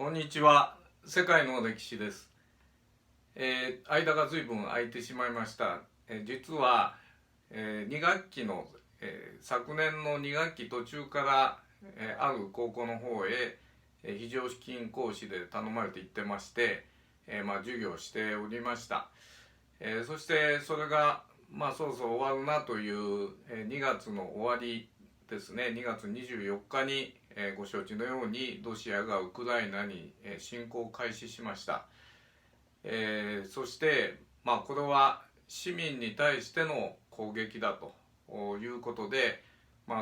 こんにちは。世界の歴史です。間が随分空いてしまいました。実は、2学期の、昨年の2学期途中から、ある高校の方へ、非常勤講師で頼まれて行ってまして、授業をしておりました。そしてそれが、そろそろ終わるなという、2月の終わりですね。2月24日に、ご承知のようにロシアがウクライナに、侵攻を開始しました。そして、これは市民に対しての攻撃だということで、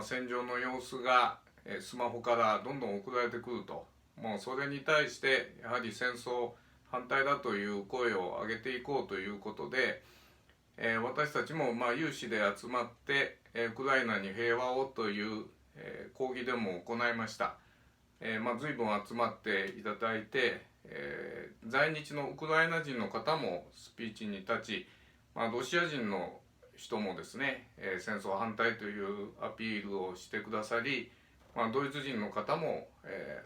戦場の様子がスマホからどんどん送られてくると、もうそれに対してやはり戦争反対だという声を上げていこうということで、私たちも有志で集まってウクライナに平和をという抗議デモを行いました。随分集まっていただいて、在日のウクライナ人の方もスピーチに立ち、ロシア人の人もですね、戦争反対というアピールをしてくださり、ドイツ人の方も、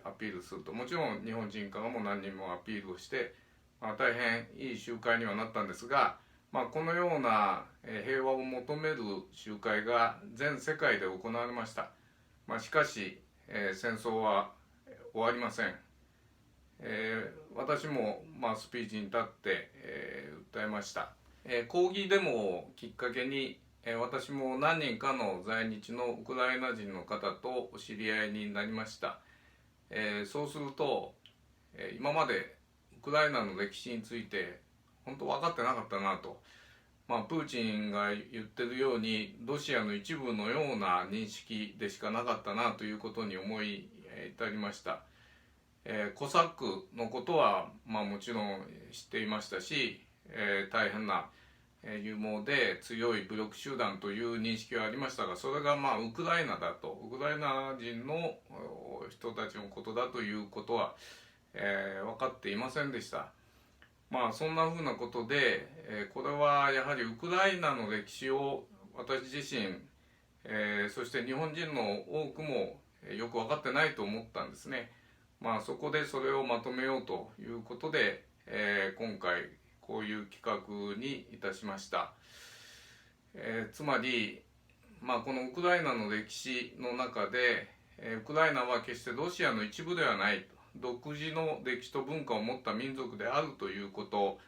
アピールすると、もちろん日本人からも何人もアピールをして、大変いい集会にはなったんですが、このような平和を求める集会が全世界で行われました。しかし、戦争は終わりません。私も、スピーチに立って、訴えました。抗議デモをきっかけに、私も何人かの在日のウクライナ人の方とお知り合いになりました。そうすると、今までウクライナの歴史について本当分かってなかったなと、プーチンが言ってるようにロシアの一部のような認識でしかなかったなということに思い至りました。コサックのことは、もちろん知っていましたし、大変な勇猛で強い武力集団という認識はありましたが、それがウクライナだと、ウクライナ人の人たちのことだということは、分かっていませんでした。そんなふうなことで、これはやはりウクライナの歴史を私自身、そして日本人の多くもよく分かってないと思ったんですね。そこでそれをまとめようということで、今回こういう企画にいたしました。つまり、このウクライナの歴史の中で、ウクライナは決してロシアの一部ではないと、独自の歴史と文化を持った民族であるということ、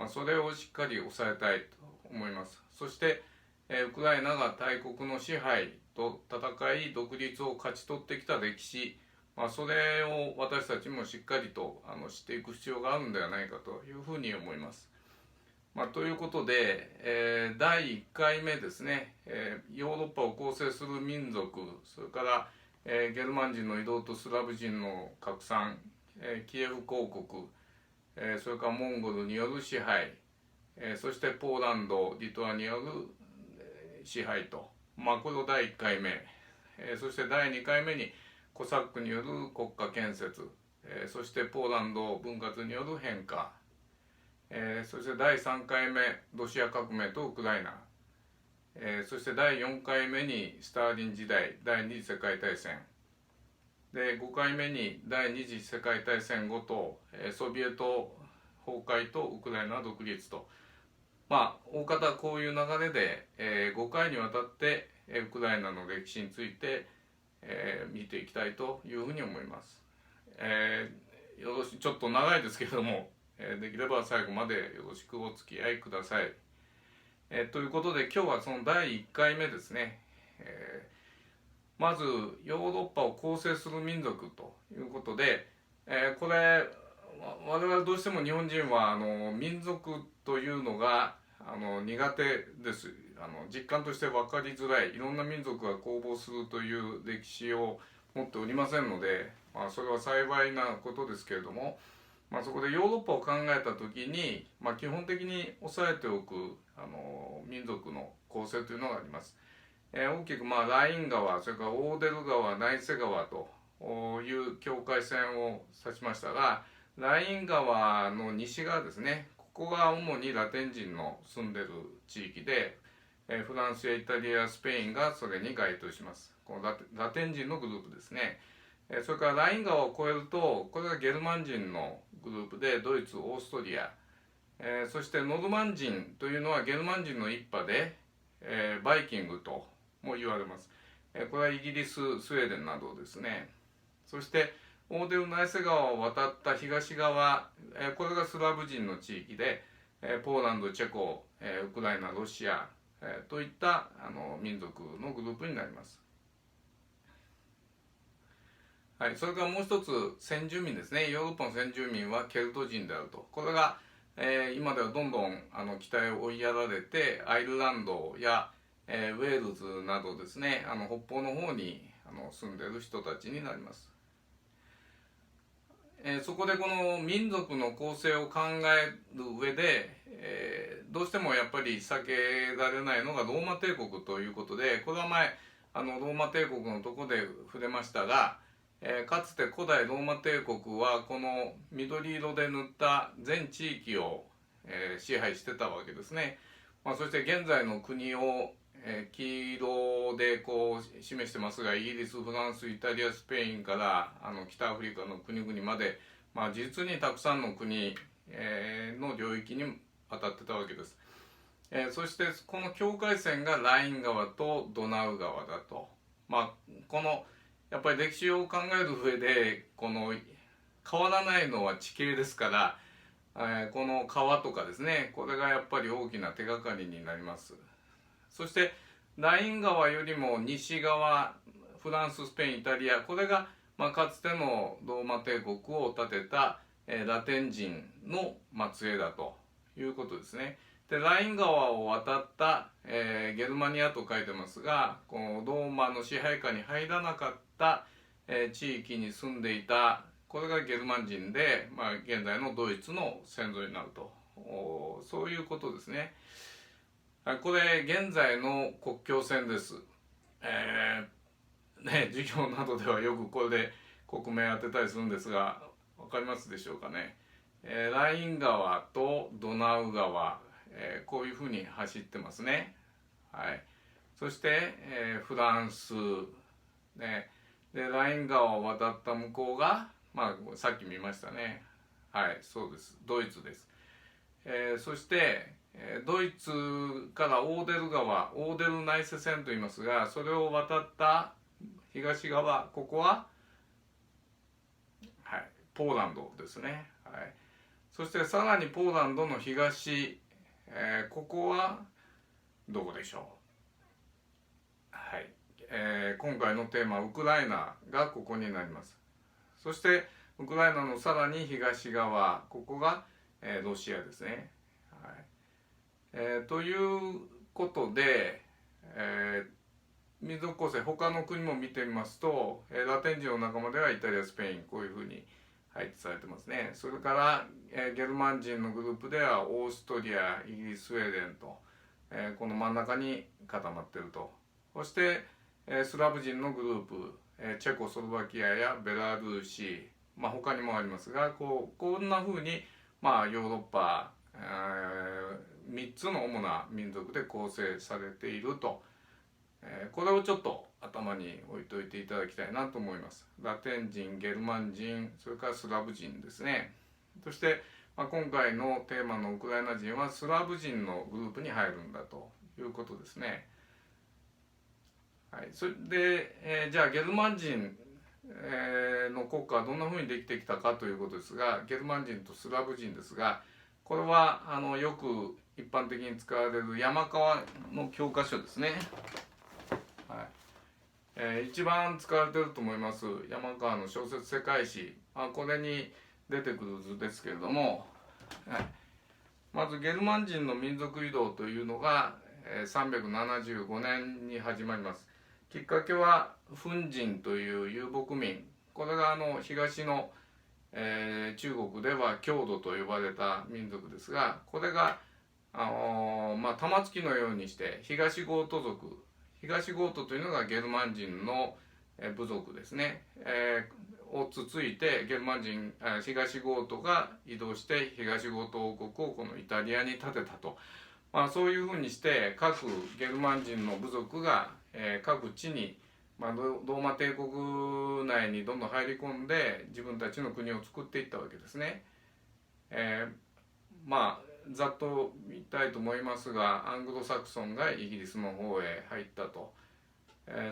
それをしっかり押さえたいと思います。そして、ウクライナが大国の支配と戦い独立を勝ち取ってきた歴史、それを私たちもしっかりと知っていく必要があるんではないかというふうに思います。ということで、第1回目ですね、ヨーロッパを構成する民族、それから、ゲルマン人の移動とスラブ人の拡散、キエフ公国、それからモンゴルによる支配、そしてポーランド、リトアニアによる支配と、これを第1回目、そして第2回目にコサックによる国家建設、そしてポーランド分割による変化、そして第3回目ロシア革命とウクライナ、そして第4回目にスターリン時代第二次世界大戦で、5回目に第二次世界大戦後と、ソビエト崩壊とウクライナ独立と、大方こういう流れで、5回にわたってウクライナの歴史について、見ていきたいというふうに思います。ちょっと長いですけれども、できれば最後までよろしくお付き合いください。ということで今日はその第1回目ですね。まずヨーロッパを構成する民族ということで、これ我々どうしても日本人は民族というのが苦手です。実感として分かりづらい、いろんな民族が攻防するという歴史を持っておりませんので、それは幸いなことですけれども、そこでヨーロッパを考えた時に、基本的に押さえておく民族の構成というのがあります。大きくライン川、それからオーデル川、ナイセ川という境界線を指しましたが、ライン川の西側ですね、ここが主にラテン人の住んでる地域で、フランスやイタリア、スペインがそれに該当します。このラテン人のグループですね。それからライン川を越えるとこれがゲルマン人のグループでドイツ、オーストリア、そしてノルマン人というのはゲルマン人の一派で、バイキングとも言われます。これはイギリス、スウェーデンなどですね。そしてオーデルナイセ川を渡った東側、これがスラブ人の地域で、ポーランド、チェコ、ウクライナ、ロシア、といった民族のグループになります。はい、それからもう一つ先住民ですね。ヨーロッパの先住民はケルト人であると。これが、今ではどんどん北へ追いやられてアイルランドや、ウェールズなどですね、北方の方に住んでいる人たちになります。そこでこの民族の構成を考える上で、どうしてもやっぱり避けられないのがローマ帝国ということで、これは前ローマ帝国のところで触れましたが、かつて古代ローマ帝国はこの緑色で塗った全地域を、支配してたわけですね。そして現在の国を、黄色でこう示してますが、イギリス、フランス、イタリア、スペインから北アフリカの国々まで、実にたくさんの国、の領域に渡ってたわけです。そしてこの境界線がライン川とドナウ川だと。このやっぱり歴史を考える上でこの変わらないのは地形ですから、この川とかですね、これがやっぱり大きな手がかりになります。そしてライン川よりも西側、フランス、スペイン、イタリア、これが、かつてのローマ帝国を建てた、ラテン人の末裔だということですね。でライン川を渡った、ゲルマニアと書いてますが、このローマの支配下に入らなかった、地域に住んでいた、これがゲルマン人で、現在のドイツの先祖になると、そういうことですね。これ現在の国境線です。授業などではよくこれで国名当てたりするんですが、分かりますでしょうかね。ライン川とドナウ川、こういうふうに走ってますね。はい、そして、フランス、ね、でライン川を渡った向こうが、さっき見ましたね。はい、そうです。ドイツです。そしてドイツからオーデル川、オーデルナイセ線と言いますが、それを渡った東側、ここは、はい、ポーランドですね。はい、そしてさらにポーランドの東、ここはどこでしょう。はい、今回のテーマはウクライナがここになります。そしてウクライナのさらに東側、ここが、ロシアですね。はい、ということで、民族構成他の国も見てみますと、ラテン人の仲間ではイタリア、スペイン、こういうふうに配置されてますね。それから、ゲルマン人のグループではオーストリア、イギリス、スウェーデンと、この真ん中に固まっていると。そして、スラブ人のグループ、チェコスロバキアやベラルーシ、他にもありますが、こんなふうに、ヨーロッパ、3つの主な民族で構成されていると、これをちょっと頭に置いといていただきたいなと思います。ラテン人、ゲルマン人、それからスラブ人ですね。そして、今回のテーマのウクライナ人はスラブ人のグループに入るんだということですね。はい、それで、じゃあゲルマン人、の国家はどんなふうにできてきたかということですが、ゲルマン人とスラブ人ですが、これはよく一般的に使われる山川の教科書ですね。はい、一番使われていると思います山川の小説世界史、これに出てくる図ですけれども、はい、まずゲルマン人の民族移動というのが375年に始まります。きっかけはフン人という遊牧民、これが東の、中国では匈奴と呼ばれた民族ですが、これが玉突きのようにして東ゴート族、東ゴートというのがゲルマン人の部族ですね、をつついてゲルマン人、東ゴートが移動して東ゴート王国をこのイタリアに建てたと、そういうふうにして各ゲルマン人の部族が各地にローマ帝国内にどんどん入り込んで自分たちの国を作っていったわけですね。ざっと言いたいと思いますが、アングロサクソンがイギリスの方へ入ったと、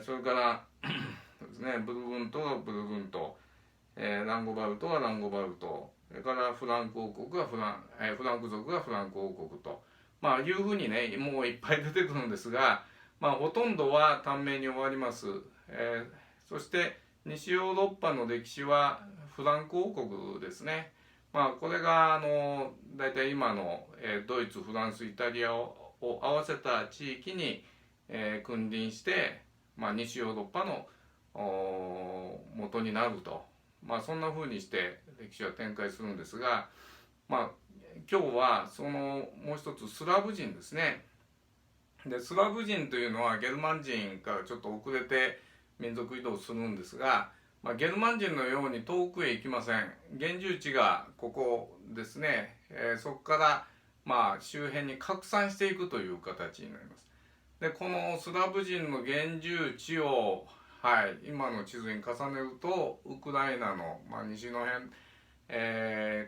それからですね、ブルブントはブルブント、ランゴバルトはランゴバルト、それからフランク王国はフランク族がフランク王国と、いうふうにね、もういっぱい出てくるんですが、ほとんどは短命に終わります。そして西ヨーロッパの歴史はフランク王国ですね。これが大体今の、ドイツ、フランス、イタリアを合わせた地域に、君臨して、西ヨーロッパの元になると、そんな風にして歴史は展開するんですが、今日はそのもう一つスラブ人ですね。でスラブ人というのはゲルマン人からちょっと遅れて民族移動するんですが、ゲルマン人のように遠くへ行きません。現住地がここですね、そこから周辺に拡散していくという形になります。でこのスラブ人の現住地を、今の地図に重ねるとウクライナの、西の辺、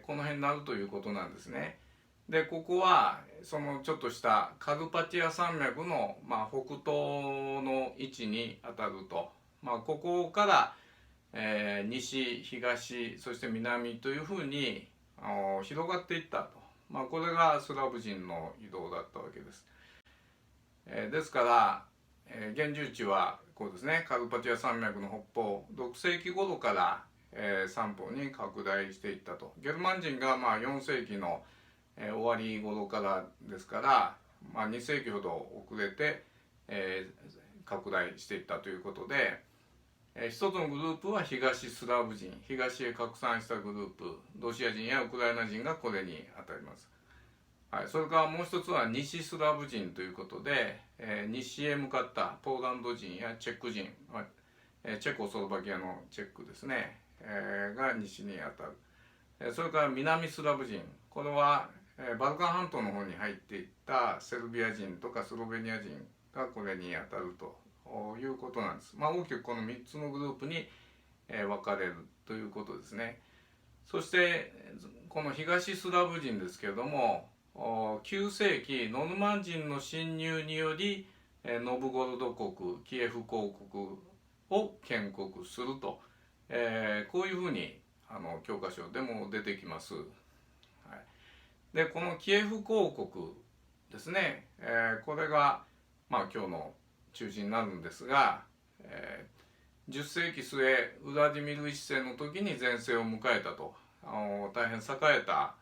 この辺になるということなんですね。でここはそのちょっとしたカルパティア山脈の、北東の位置にあたると、ここから、西東そして南というふうに広がっていったと、これがスラブ人の移動だったわけです。ですから、現住地はこうですね、カルパティア山脈の北方6世紀頃から、三方に拡大していったと。ゲルマン人が4世紀の、終わり頃からですから、2世紀ほど遅れて、拡大していったということで、一つのグループは東スラブ人、東へ拡散したグループ、ロシア人やウクライナ人がこれにあたります。それからもう一つは西スラブ人ということで、西へ向かったポーランド人やチェック人、チェコスロバキアのチェックですね、が西にあたる。それから南スラブ人、これはバルカン半島の方に入っていったセルビア人とかスロベニア人がこれにあたるということなんです。大きくこの3つのグループに分かれるということですね。そしてこの東スラブ人ですけれども、9世紀ノルマン人の侵入によりノブゴロド国、キエフ公国を建国すると、こういうふうに教科書でも出てきます。でこのキエフ公国ですね、これが今日の中心になるんですが、10世紀末ウラディミル一世の時に全盛を迎えたと、大変栄えた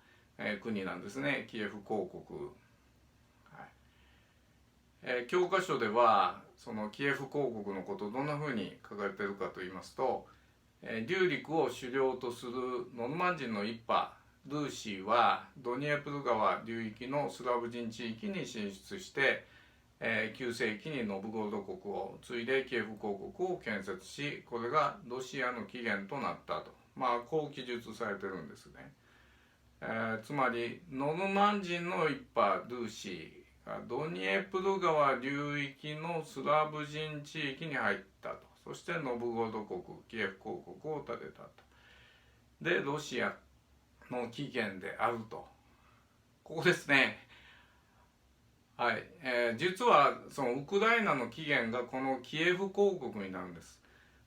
国なんですね、キエフ公国。教科書ではそのキエフ公国のことをどんなふうに書かれているかといいますと、流陸を首領とするノルマン人の一派ルーシーはドニエプル川流域のスラブ人地域に進出して、9世紀にノブゴロド国を継いでキエフ公国を建設し、これがロシアの起源となったと、こう記述されてるんですね。つまりノルマン人の一派ルーシーがドニエプル川流域のスラブ人地域に入ったと。そしてノブゴロド国キエフ公国を建てたと。でロシアの起源であると。ここですね。実はそのウクライナの起源がこのキエフ公国になるんです。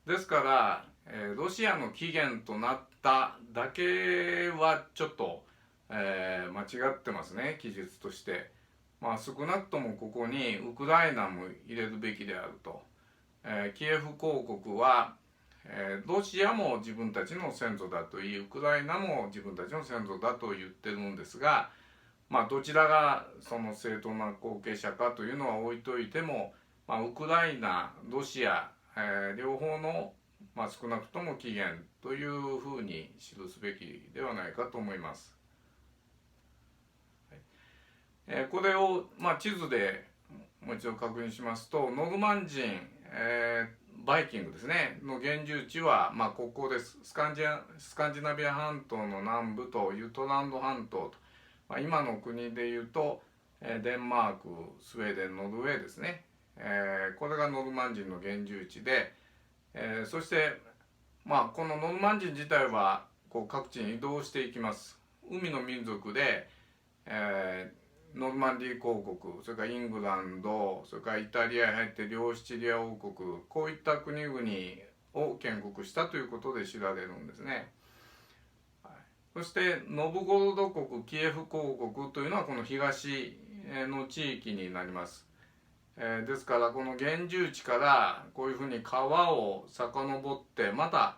ですから、ロシアの起源となっただけはちょっと、間違ってますね、記述として。少なくともここにウクライナも入れるべきであると。キエフ公国は、ロシアも自分たちの先祖だと言い、ウクライナも自分たちの先祖だと言ってるんですが、どちらがその正当な後継者かというのは置いといても、ウクライナ、ロシア、両方の、少なくとも起源というふうに記すべきではないかと思います。これを、地図でもう一度確認しますと、ノルマン人、バイキングですねの現住地は、ここです。スカンジナビア半島の南部とユトランド半島と、今の国でいうとデンマーク、スウェーデン、ノルウェーですね、これがノルマン人の現住地で、そしてこのノルマン人自体はこう各地に移動していきます。海の民族で、ノルマンディー公国、それからイングランド、それからイタリアに入って両シチリア王国、こういった国々を建国したということで知られるんですね。そしてノブゴロド国、キエフ公国というのはこの東の地域になります。ですからこの原住地からこういうふうに川を遡ってまた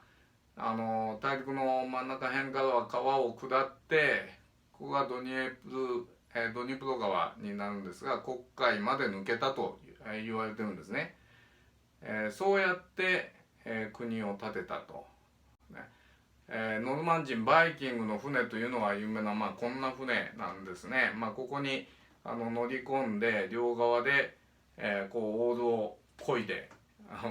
大陸の真ん中辺からは川を下ってここがドニプロ川になるんですが黒海まで抜けたと言われてるんですね。そうやって、国を建てたと。ノルマン人バイキングの船というのは有名な、こんな船なんですね。ここに乗り込んで両側で、こうオールを漕いで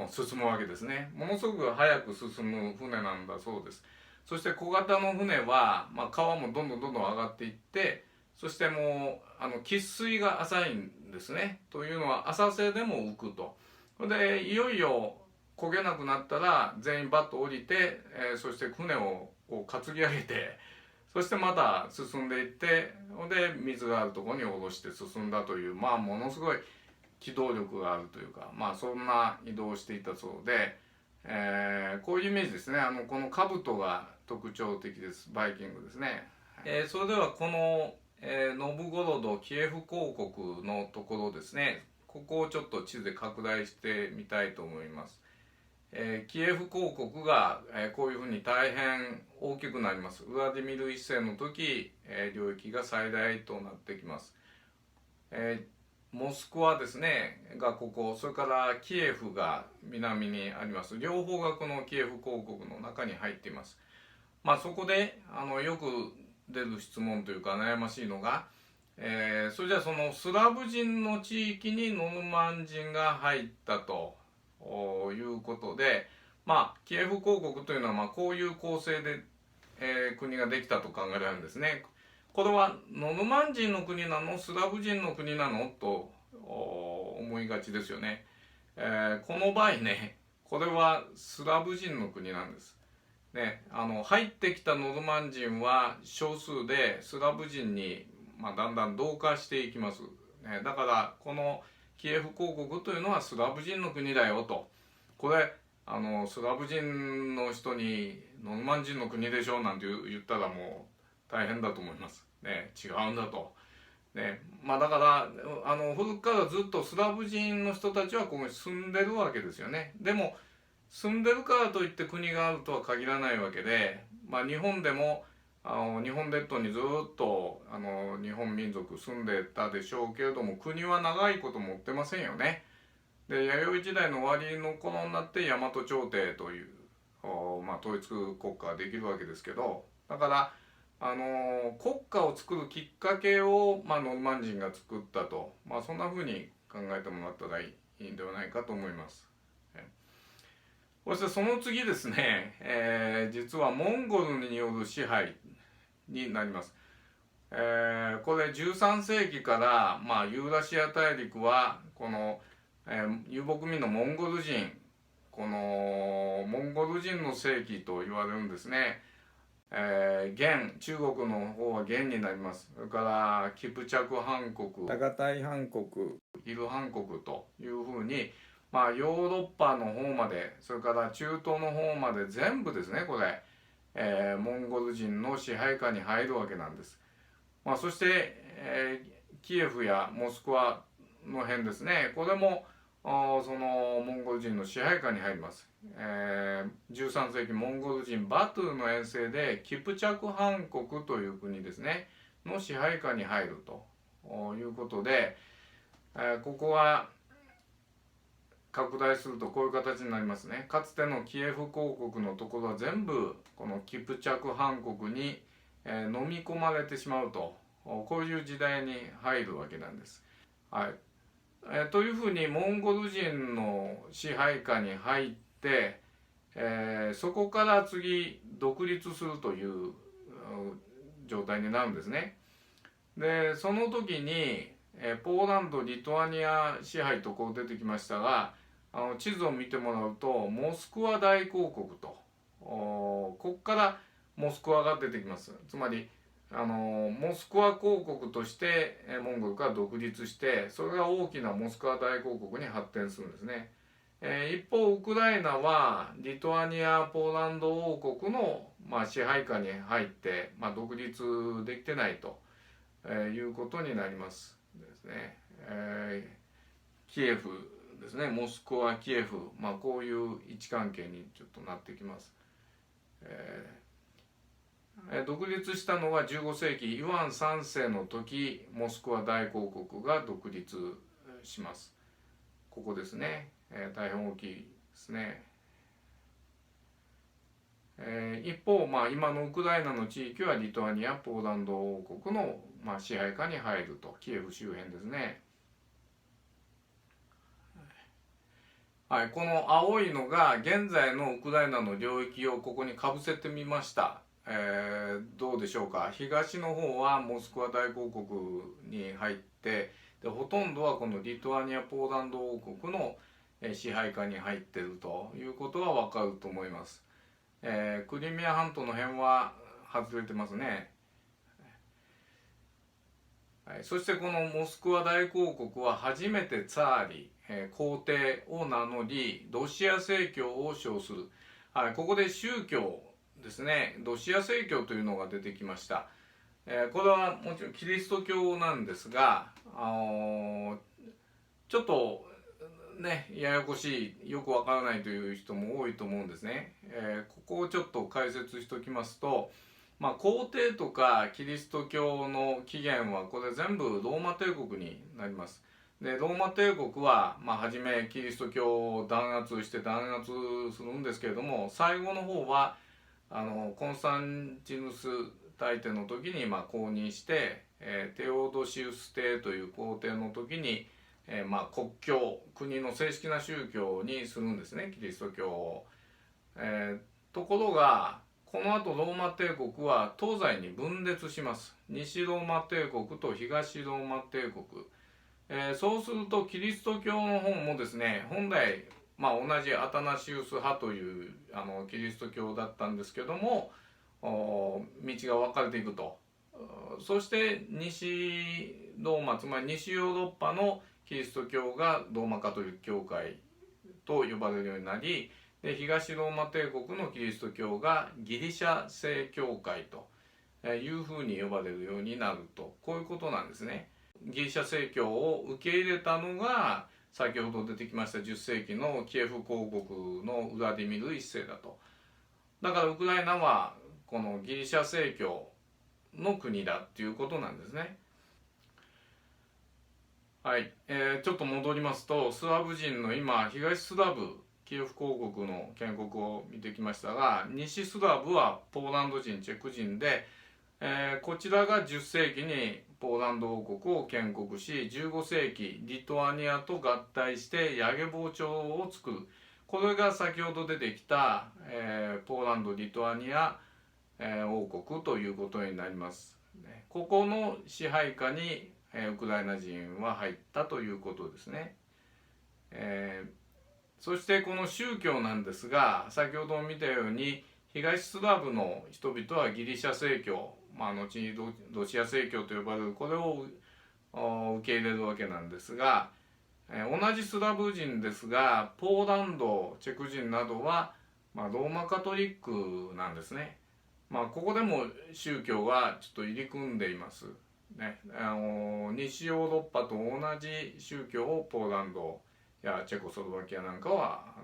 進むわけですね。ものすごく早く進む船なんだそうです。そして小型の船は、川もどんどん上がっていって、そしてもう喫水が浅いんですね。というのは浅瀬でも浮くと。でいよいよ漕げなくなったら全員バッと降りて、そして船をこう担ぎ上げて、そしてまた進んでいって、で水があるところに下ろして進んだという、ものすごい機動力があるというか、そんな移動をしていたそうで、こういうイメージですね。この兜が特徴的です。バイキングですね。それではこの、ノブゴロドキエフ公国のところですね、ここをちょっと地図で拡大してみたいと思います。キエフ公国が、こういうふうに大変大きくなります。ウラディミル一世の時、領域が最大となってきます。モスクワですねがここ、それからキエフが南にあります。両方がこのキエフ公国の中に入っています。そこでよく出る質問というか悩ましいのが、それじゃあそのスラブ人の地域にノルマン人が入ったということで、キエフ公国というのはこういう構成で、国ができたと考えられるんですね。これはノルマン人の国なのスラブ人の国なのと思いがちですよね。この場合ね、これはスラブ人の国なんです。ね、入ってきたノルマン人は少数でスラブ人に、だんだん同化していきます。ね、だからこのキエフ公国というのはスラブ人の国だよと。これスラブ人の人にノルマン人の国でしょなんて言ったらもう大変だと思います。ね、違うんだと。ね、だから古くからずっとスラブ人の人たちはここに住んでるわけですよね。でも住んでるからといって国があるとは限らないわけで、日本でも日本列島にずっと日本民族住んでたでしょうけれども、国は長いこと持ってませんよね。で弥生時代の終わりの頃になって大和朝廷という統一国家ができるわけですけど、だから国家を作るきっかけを、ノルマン人が作ったと、そんな風に考えてもらったらいいんではないかと思います。そしてその次ですね、実はモンゴルによる支配になります。これ13世紀から、ユーラシア大陸はこの、遊牧民のモンゴル人、このモンゴル人の世紀と言われるんですね。元、中国の方は元になります。それからキプチャク汗国、タガタイ汗国、イル汗国というふうに、ヨーロッパの方まで、それから中東の方まで全部ですね、これ、モンゴル人の支配下に入るわけなんです。そして、キエフやモスクワの辺ですね、これもそのモンゴル人の支配下に入ります。13世紀モンゴル人バトゥの遠征でキプチャク汗国という国ですねの支配下に入るということで、ここは拡大するとこういう形になりますね。かつてのキエフ公国のところは全部このキプチャク汗国に、飲み込まれてしまうと、こういう時代に入るわけなんです。はい。というふうにモンゴル人の支配下に入って、そこから次独立するという状態になるんですね。でその時にポーランドリトアニア支配とこう出てきましたが、地図を見てもらうとモスクワ大公国と、ここからモスクワが出てきます。つまりモスクワ公国としてモンゴルから独立して、それが大きなモスクワ大公国に発展するんですね。一方ウクライナはリトアニア・ポーランド王国の、支配下に入って、独立できてないと、いうことになりますですね。キエフですね、モスクワ、キエフ、こういう位置関係にちょっとなってきます。独立したのは15世紀イワン3世の時、モスクワ大公国が独立します。ここですね、大変大きいですね。一方、今のウクライナの地域はリトアニア・ポーランド王国の、支配下に入ると、キエフ周辺ですね。はい、この青いのが現在のウクライナの領域をここにかぶせてみました。どうでしょうか。東の方はモスクワ大公国に入って、でほとんどはこのリトアニア・ポーランド王国の支配下に入っているということがわかると思います。クリミア半島の辺は外れてますね。はい、そしてこのモスクワ大公国は初めてツァーリ、皇帝を名乗り、ロシア正教を称する。はい、ここで宗教ですね、ロシア正教というのが出てきました。これはもちろんキリスト教なんですが、ちょっとね、ややこしい、よくわからないという人も多いと思うんですね。ここをちょっと解説しておきますと、皇帝とかキリスト教の起源はこれ全部ローマ帝国になります。でローマ帝国は、初めキリスト教を弾圧して弾圧するんですけれども、最後の方はコンスタンチヌス大帝の時に公認して、テオドシウス帝という皇帝の時に、国教、国の正式な宗教にするんですね、キリスト教を。ところがこの後ローマ帝国は東西に分裂します。西ローマ帝国と東ローマ帝国。そうするとキリスト教の方もですね、本来、同じアタナシウス派というキリスト教だったんですけども、道が分かれていくと。そして西ローマ、つまり西ヨーロッパのキリスト教がローマカトリック教会と呼ばれるようになり、で東ローマ帝国のキリスト教がギリシャ正教会というふうに呼ばれるようになると、こういうことなんですね。ギリシャ正教を受け入れたのが先ほど出てきました10世紀のキエフ公国のウラディミル一世だと。だからウクライナはこのギリシャ正教の国だっていうことなんですね。はい、ちょっと戻りますと、スラブ人の今東スラブキエフ公国の建国を見てきましたが、西スラブはポーランド人、チェク人で、こちらが10世紀にポーランド王国を建国し、15世紀リトアニアと合体してヤゲボウ朝を作る。これが先ほど出てきた、ポーランド・リトアニア、王国ということになります。ここの支配下に、ウクライナ人は入ったということですね。そしてこの宗教なんですが、先ほど見たように東スラブの人々はギリシャ正教、後にロシア正教と呼ばれるこれを受け入れるわけなんですが、同じスラブ人ですがポーランド、チェク人などは、ローマカトリックなんですね。ここでも宗教がちょっと入り組んでいますね。西ヨーロッパと同じ宗教をポーランドやチェコスロバキアなんかは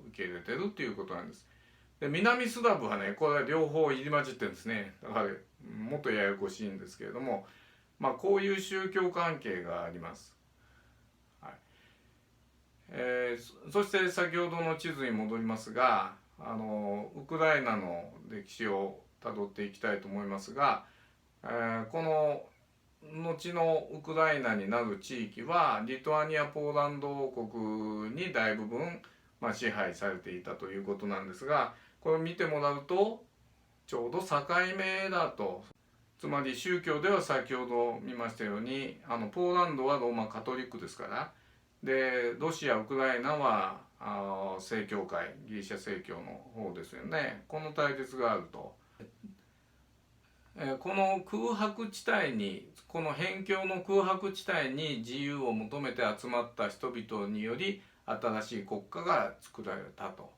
受け入れてるっていうことなんです。で南スラブはね、これは両方入り混じってるんですね。だからもっとややこしいんですけれども、こういう宗教関係があります。はい。そして先ほどの地図に戻りますが、ウクライナの歴史をたどっていきたいと思いますが、この後のウクライナになる地域はリトアニア・ポーランド王国に大部分、支配されていたということなんですが、これを見てもらうとちょうど境目だと。つまり宗教では先ほど見ましたようにポーランドはローマカトリックですから、でロシアウクライナは正教会ギリシャ正教の方ですよね。この対立があると。この空白地帯にこの辺境の空白地帯に自由を求めて集まった人々により新しい国家が作られたと、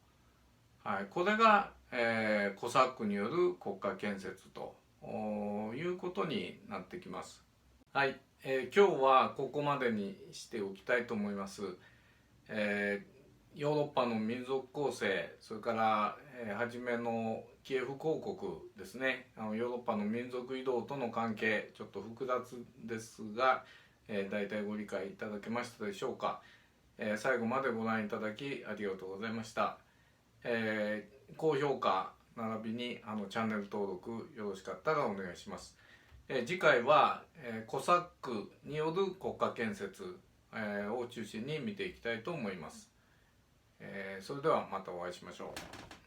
はい、これが、コサックによる国家建設ということになってきます。はい、今日はここまでにしておきたいと思います。ヨーロッパの民族構成、それから、初めのキエフ公国ですね、ヨーロッパの民族移動との関係、ちょっと複雑ですが、大体ご理解いただけましたでしょうか。最後までご覧いただきありがとうございました。高評価並びにチャンネル登録よろしかったらお願いします。次回は、コサックによる国家建設、を中心に見ていきたいと思います。それではまたお会いしましょう。